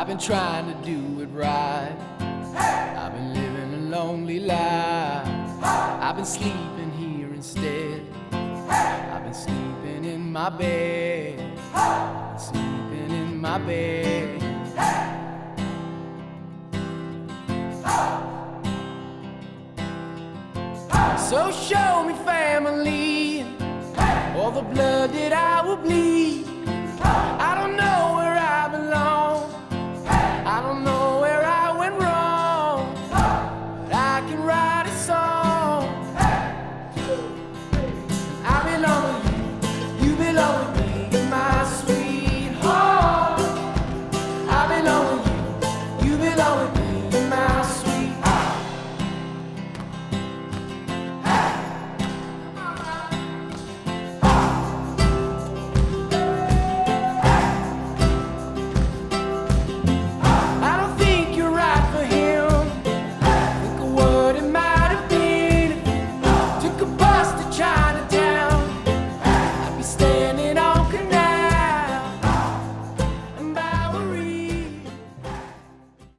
I've been trying to do it right. I've been living a lonely life. I've been sleeping here instead. I've been sleeping in my bed. I've been sleeping in my bed. So show me family, all the blood that I will bleed.